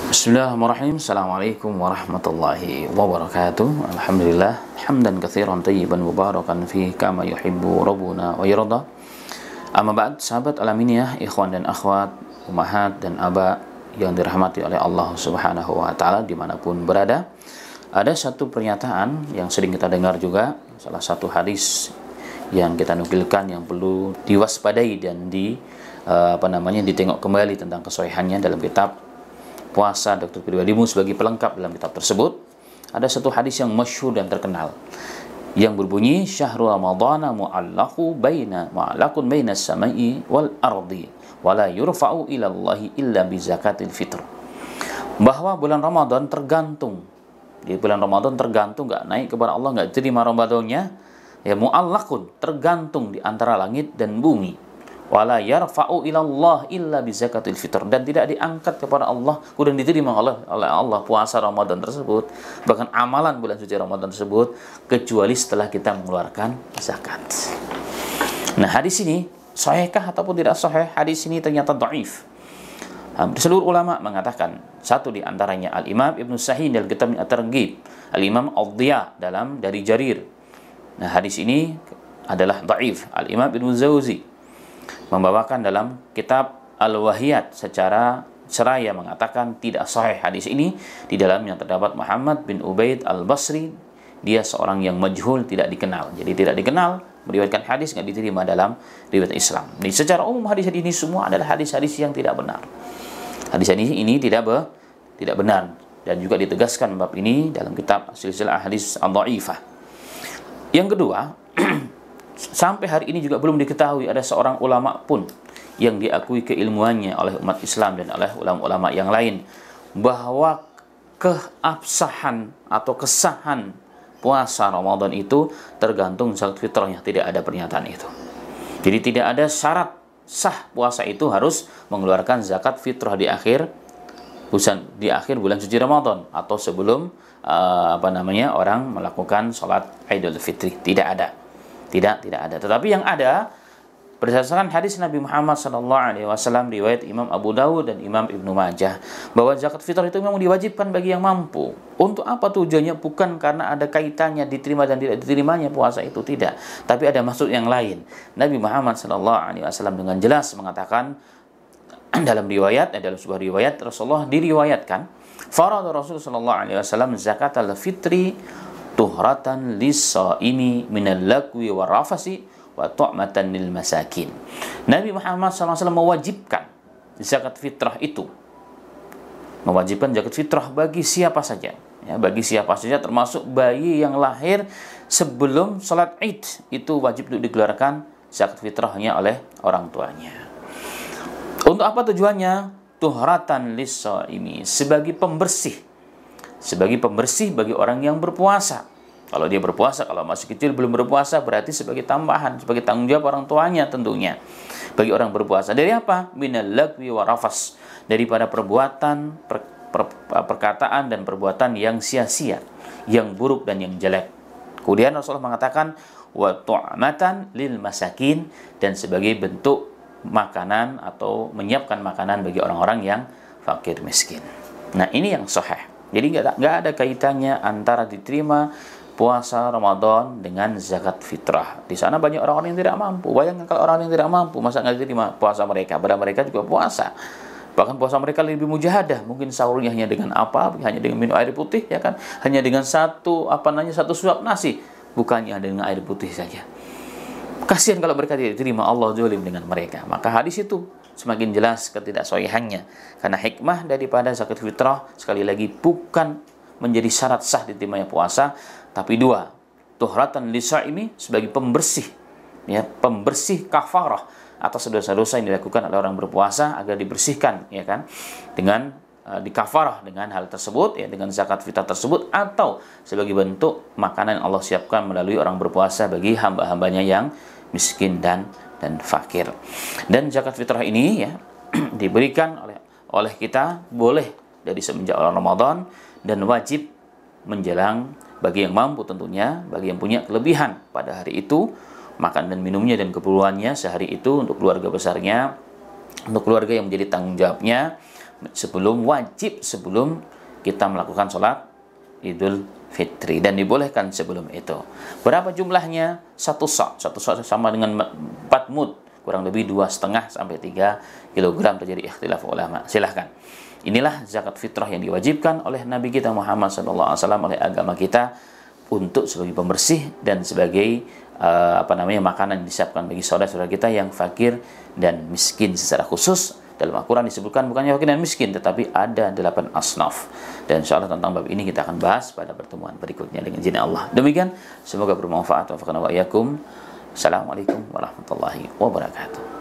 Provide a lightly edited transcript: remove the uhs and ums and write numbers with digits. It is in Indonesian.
Bismillahirrahmanirrahim. Assalamualaikum warahmatullahi wabarakatuh. Alhamdulillah hamdan katsiran tayyiban mubarakan fi kama yuhibbu rabbuna wa yarda. Amma ba'd, sahabat alaminiyah, ikhwan dan akhwat, ummahat dan aba yang dirahmati oleh Allah Subhanahu wa taala dimanapun berada. Ada satu pernyataan yang sering kita dengar juga, salah satu hadis yang kita nukilkan yang perlu diwaspadai dan ditengok kembali tentang kesohihannya dalam kitab Puasa Dr. Pribadimu sebagai pelengkap dalam kitab tersebut. Ada satu hadis yang masyhur dan terkenal yang berbunyi, syahrul ramadhana mu'allaqun baina as-sama'i wal ardi wa la yurfa'u ila Allahi illa bi zakatil fitr. Bahwa bulan Ramadan tergantung. Di bulan Ramadan tergantung, enggak naik kepada Allah, enggak terima Ramadannya. Ya, mu'allaqun, tergantung di antara langit dan bumi. Wala yarfa'u ilallah illa bi zakatil fitr, dan tidak diangkat kepada Allah kemudian diterima oleh Allah puasa Ramadan tersebut, bahkan amalan bulan suci Ramadan tersebut, kecuali setelah kita mengeluarkan zakat. Nah, hadis ini sahihkah ataupun tidak sahih? Hadis ini ternyata dhaif. Seluruh ulama mengatakan, satu di antaranya Al-Imam Ibnu Sahin dalam kitab At-Targhib, Al-Imam Ad-Dhiya dari Jarir. Nah, hadis ini adalah dhaif. Al-Imam Ibnu Jauzi membawakan dalam kitab Al-Wahiyat secara seraya mengatakan tidak sahih hadis ini. Di dalamnya terdapat Muhammad bin Ubaid Al-Basri, dia seorang yang majhul, tidak dikenal. Jadi tidak dikenal, meriwayatkan hadis nggak diterima dalam riwayat Islam. Jadi secara umum hadis ini semua adalah hadis-hadis yang tidak benar. Hadis ini tidak benar, dan juga ditegaskan bab ini dalam kitab Silsilah Hadis Ad-Dhaifah. Yang kedua, sampai hari ini juga belum diketahui ada seorang ulama pun yang diakui keilmuannya oleh umat Islam dan oleh ulama-ulama yang lain bahwa keabsahan atau kesahan puasa Ramadan itu tergantung zakat fitrahnya. Tidak ada pernyataan itu. Jadi tidak ada syarat sah puasa itu harus mengeluarkan zakat fitrah di akhir bulan suci Ramadan atau sebelum orang melakukan sholat Idul Fitri. Tidak ada. Tidak ada. Tetapi yang ada berdasarkan hadis Nabi Muhammad SAW riwayat Imam Abu Dawud dan Imam Ibnu Majah bahwa zakat fitrah itu memang diwajibkan bagi yang mampu. Untuk apa tujuannya? Bukan karena ada kaitannya diterima dan tidak diterimanya puasa itu, tidak. Tapi ada maksud yang lain. Nabi Muhammad SAW dengan jelas mengatakan dalam sebuah riwayat Rasulullah diriwayatkan, farada Rasulullah SAW zakat al-fitri tuhratan lis-shaimi minal lagwi wa rafasi wa tu'matan lil masakin. Nabi Muhammad SAW mewajibkan zakat fitrah itu. Mewajibkan zakat fitrah bagi siapa saja. Ya, bagi siapa saja termasuk bayi yang lahir sebelum salat Id, itu wajib untuk dikeluarkan zakat fitrahnya oleh orang tuanya. Untuk apa tujuannya? Tuhratan lis-shaimi, sebagai pembersih bagi orang yang berpuasa. Kalau dia berpuasa, kalau masih kecil belum berpuasa, berarti sebagai tambahan, sebagai tanggung jawab orang tuanya tentunya. Bagi orang berpuasa dari apa? Minal lagwi wa rafas, daripada perbuatan, perkataan dan perbuatan yang sia-sia, yang buruk dan yang jelek. Kemudian Rasulullah mengatakan wa tu'matan lil masakin, dan sebagai bentuk makanan atau menyiapkan makanan bagi orang-orang yang fakir miskin. Nah, ini yang sahih. Jadi nggak ada kaitannya antara diterima puasa Ramadan dengan zakat fitrah. Di sana banyak orang-orang yang tidak mampu. Bayangkan kalau orang yang tidak mampu, masa nggak diterima puasa mereka? Padahal mereka juga puasa. Bahkan puasa mereka lebih mujahadah. Mungkin sahurnya hanya dengan hanya dengan minum air putih, ya kan? Hanya dengan satu suap nasi, bukannya dengan air putih saja. Kasihan kalau mereka tidak diterima, Allah zalim dengan mereka. Maka hadis itu semakin jelas ketidaksahihannya. Karena hikmah daripada zakat fitrah sekali lagi bukan menjadi syarat sah diterimanya puasa, tapi dua, tuhratan lisaimi, sebagai pembersih, ya, pembersih kafarah atas dosa-dosa yang dilakukan oleh orang berpuasa agar dibersihkan, ya kan, dengan dikafarah dengan hal tersebut, ya, dengan zakat fitrah tersebut, atau sebagai bentuk makanan yang Allah siapkan melalui orang berpuasa bagi hamba-hambanya yang miskin dan fakir. Dan zakat fitrah ini, ya, diberikan oleh kita boleh dari semenjak Ramadan dan wajib menjelang bagi yang mampu tentunya, bagi yang punya kelebihan pada hari itu, makan dan minumnya dan keperluannya sehari itu untuk keluarga besarnya, untuk keluarga yang menjadi tanggung jawabnya, sebelum kita melakukan sholat Idul Fitri, dan dibolehkan sebelum itu. Berapa jumlahnya? Satu sa' sama dengan 4 mud, kurang lebih 2,5 sampai 3 kilogram, terjadi ikhtilaf ulama. Silahkan. Inilah zakat fitrah yang diwajibkan oleh Nabi kita Muhammad SAW, oleh agama kita, untuk sebagai pembersih dan sebagai makanan yang disiapkan bagi saudara-saudara kita yang fakir dan miskin secara khusus. Dalam Al-Quran disebutkan bukannya fakir dan miskin, tetapi ada 8 asnaf. Dan insyaAllah tentang bab ini kita akan bahas pada pertemuan berikutnya dengan izin Allah. Demikian, semoga bermanfaat. Assalamualaikum warahmatullahi wabarakatuh.